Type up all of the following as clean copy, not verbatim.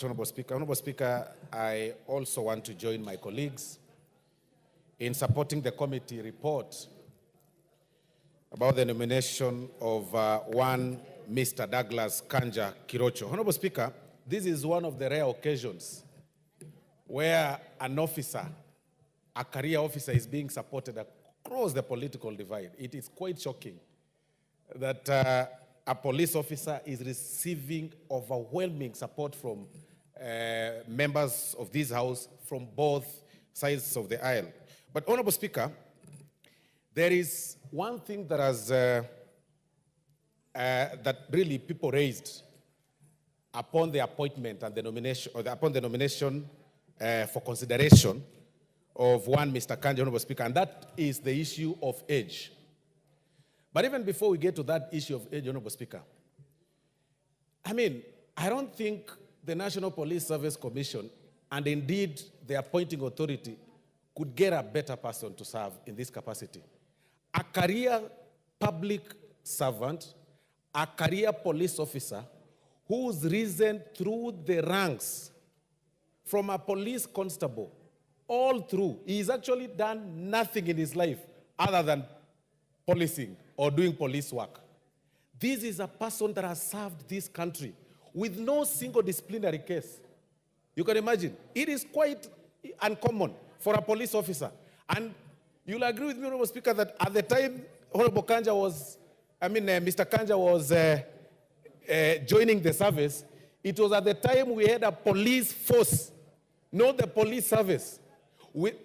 Honorable Speaker. Honorable Speaker, I also want to join my colleagues in supporting the committee report about the nomination of one Mr. Douglas Kanja Kirocho. Honorable Speaker, this is one of the rare occasions where an officer, a career officer, is being supported across the political divide. It is quite shocking that a police officer is receiving overwhelming support from members of this House from both sides of the aisle. But, Honorable Speaker, there is one thing that has that really people raised upon the appointment and the nomination, or upon the nomination for consideration of one Mr. Kanja, Honorable Speaker, and that is the issue of age. But even before we get to that issue of age, Honorable Speaker, I don't think the National Police Service Commission, and indeed the appointing authority, could get a better person to serve in this capacity. A career public servant, a career police officer who's risen through the ranks from a police constable all through. He's actually done nothing in his life other than policing or doing police work. This is a person that has served this country with no single disciplinary case. You can imagine. It is quite uncommon for a police officer. And you'll agree with me, Honorable Speaker, that at the time Honorable Kanja was, Mr. Kanja was joining the service, it was at the time we had a police force, not the police service.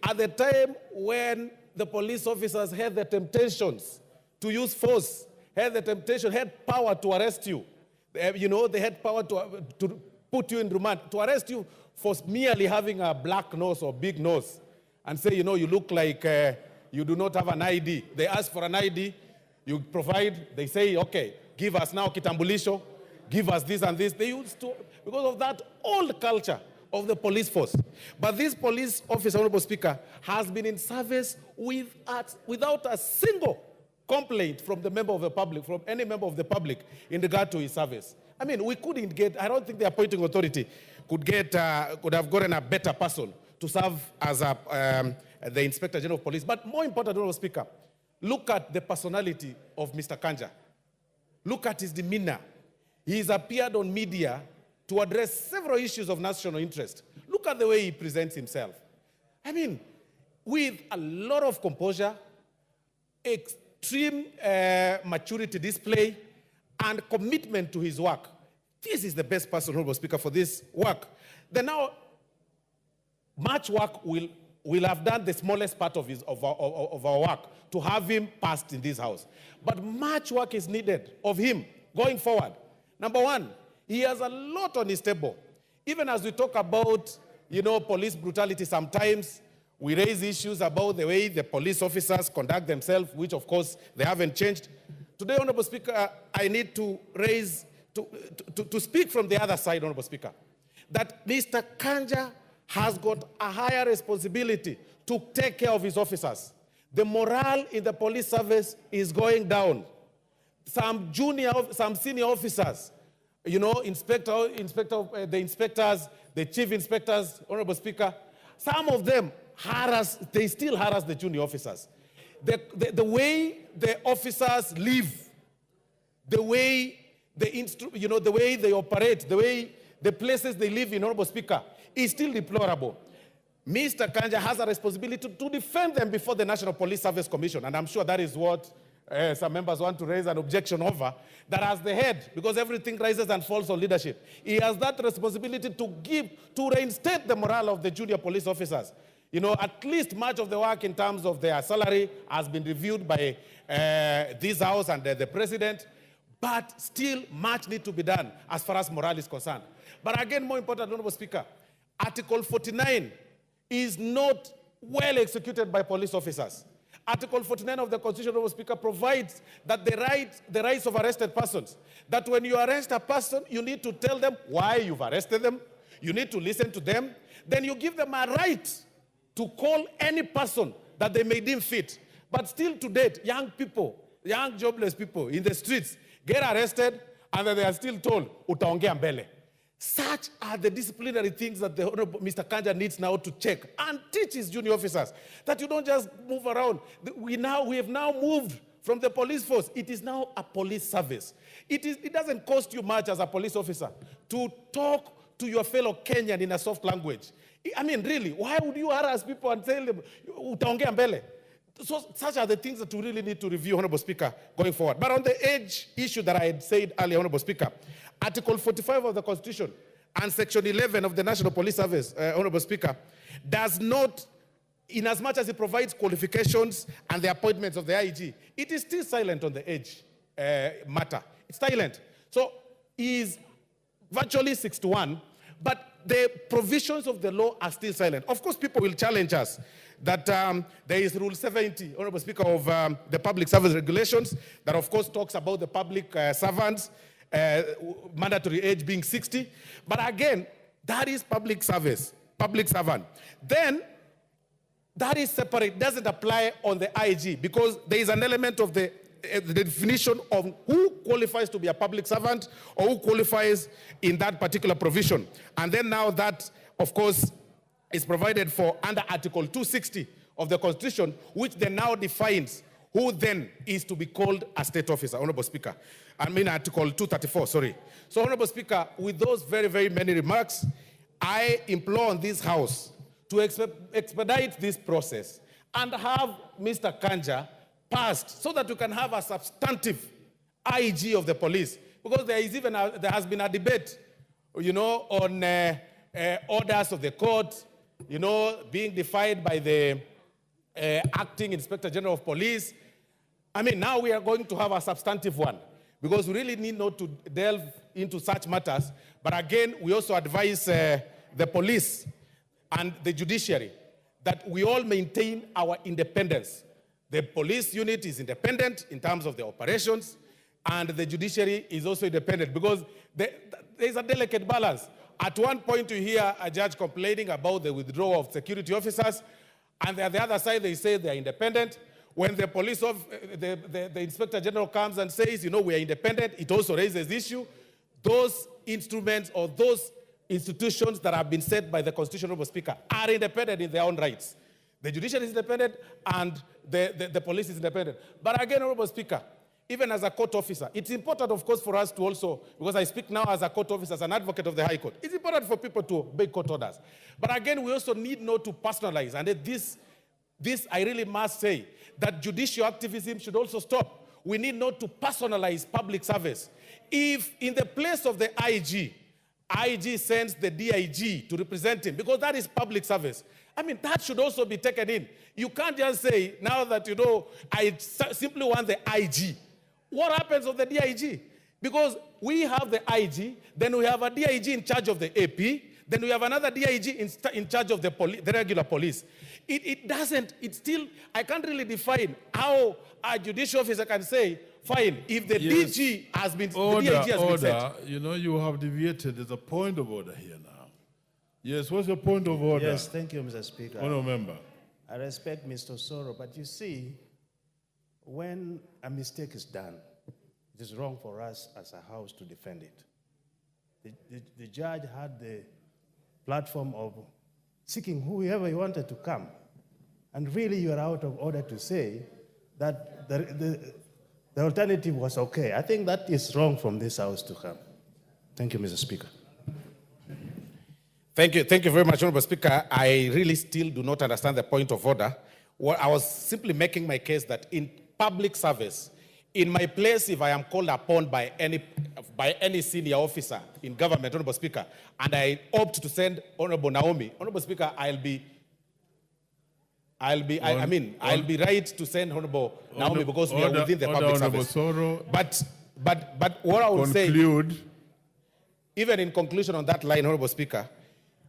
At the time when the police officers had the temptations to use force, had the temptation, had power to arrest you. They had power to put you in remand, to arrest you for merely having a black nose or big nose and say, you look like you do not have an ID. They ask for an ID, you provide, they say, okay, give us now kitambulisho, give us this and this. They used to, because of that old culture of the police force. But this police officer, Honorable Speaker, has been in service without a single complaint from the member of the public, from any member of the public in regard to his service. We couldn't get, I don't think the appointing authority could have gotten a better person to serve as the Inspector General of Police. But more important, Honorable Speaker, look at the personality of Mr. Kanja. Look at his demeanor. He's appeared on media to address several issues of national interest. Look at the way he presents himself. With a lot of composure, extreme maturity display, and commitment to his work. This is the best person, Honorable Speaker, for this work. Then now, much work will have done the smallest part of our work to have him passed in this House. But much work is needed of him going forward. Number one, he has a lot on his table. Even as we talk about, police brutality, sometimes we raise issues about the way the police officers conduct themselves, which of course they haven't changed. Today, Honorable Speaker, I need to raise, to speak from the other side, Honorable Speaker, that Mr. Kanja has got a higher responsibility to take care of his officers. The morale in the police service is going down. Some senior officers, the inspectors, the chief inspectors, Honorable Speaker, some of them they still harass the junior officers. The way the officers live, the way the way they operate, the places they live in, Honorable Speaker, is still deplorable. Mr. Kanja has a responsibility to defend them before the National Police Service Commission, and I'm sure that is what some members want to raise an objection over, that as the head, because everything rises and falls on leadership, he has that responsibility to reinstate the morale of the junior police officers. At least much of the work in terms of their salary has been reviewed by this House and the President, but still much needs to be done as far as morale is concerned. But again, more important, Honorable Speaker, Article 49 is not well executed by police officers. Article 49 of the Constitution, Honorable Speaker, provides that the rights of arrested persons, that when you arrest a person, you need to tell them why you've arrested them, you need to listen to them, then you give them a right to call any person that they may deem fit. But still to date, young people, young jobless people in the streets get arrested and then they are still told, utaongea mbele. Such are the disciplinary things that the Honorable Mr. Kanja needs now to check and teach his junior officers, that you don't just move around. We have now moved from the police force. It is now a police service. It doesn't cost you much as a police officer to talk to your fellow Kenyan in a soft language. I mean, really, why would you harass people and tell them, utaongea mbele? So such are the things that we really need to review, Honorable Speaker, going forward. But on the age issue that I had said earlier, Honorable Speaker, Article 45 of the Constitution and Section 11 of the National Police Service, Honorable Speaker, does not, in as much as it provides qualifications and the appointments of the AIG, it is still silent on the age matter. It's silent. So he is virtually 61, but the provisions of the law are still silent. Of course, people will challenge us that there is Rule 70, Honorable Speaker, of the Public Service Regulations, that of course talks about the public servants, mandatory age being 60. But again, that is public service, public servant. Then, that is separate, doesn't apply on the AIG, because there is an element of the definition of who qualifies to be a public servant or who qualifies in that particular provision. And then now that, of course, is provided for under Article 260 of the Constitution, which then now defines who then is to be called a state officer, Honorable Speaker. I mean Article 234, sorry. So, Honorable Speaker, with those very, very many remarks, I implore on this House to expedite this process and have Mr. Kanja passed so that we can have a substantive IG of the police. Because there has been a debate, you know, on orders of the court, you know, being defied by the acting Inspector General of Police. I mean, now we are going to have a substantive one, because we really need not to delve into such matters. But again, we also advise the police and the judiciary that we all maintain our independence. The police unit is independent in terms of the operations, and the judiciary is also independent, because there is a delicate balance. At one point, you hear a judge complaining about the withdrawal of security officers, and on the other side, they say they are independent. When the police the Inspector General comes and says, you know, we are independent, it also raises the issue. Those instruments or those institutions that have been set by the Constitution, Honorable Speaker, are independent in their own rights. The judiciary is independent and the police is independent. But again, Honorable Speaker, even as a court officer, it's important, of course, for us to also, because I speak now as a court officer, as an advocate of the High Court, it's important for people to obey court orders. But again, we also need not to personalize. And this I really must say, that judicial activism should also stop. We need not to personalize public service. If in the place of the IG sends the DIG to represent him, because that is public service, I mean, that should also be taken in. You can't just say, now that, you know, I simply want the IG. What happens of the DIG? Because we have the IG, then we have a DIG in charge of the AP, then we have another DIG in charge of the regular police. It's still, I can't really define how a judicial officer can say, fine, if the DG has been, the DIG has been set. You know, you have deviated. There's a point of order here now. Yes, what's your point of order? Yes, thank you, Mr. Speaker. Honourable member. I respect Mr. Osoro, but you see, when a mistake is done, it is wrong for us as a house to defend it. The judge had the platform of seeking whoever he wanted to come. And really, you are out of order to say that the alternative was okay. I think that is wrong from this house to come. Thank you, Mr. Speaker. Thank you very much, Honorable Speaker. I really still do not understand the point of order. Well, I was simply making my case that in public service, in my place, if I am called upon by any senior officer in government, Honorable Speaker, and I opt to send Honorable Naomi, Honorable Speaker, I'll be right to send Honorable Naomi, because we are within the public service. But what I would say, even in conclusion on that line, Honorable Speaker,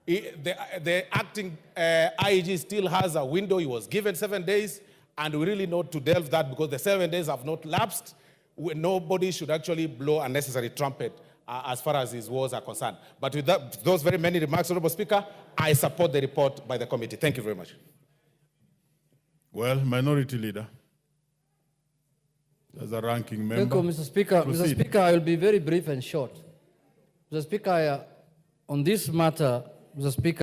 the acting AIG still has a window. He was given 7 days, and we really need to delve that, because the 7 days have not lapsed. Nobody should actually blow a unnecessary trumpet as far as his wars are concerned. But with those very many remarks, Honorable Speaker, I support the report by the committee. Thank you very much. Well, Minority Leader, as a ranking member. Thank you, Mr. Speaker. Proceed. Mr. Speaker, I will be very brief and short. Mr. Speaker, On this matter, Mr. Speaker,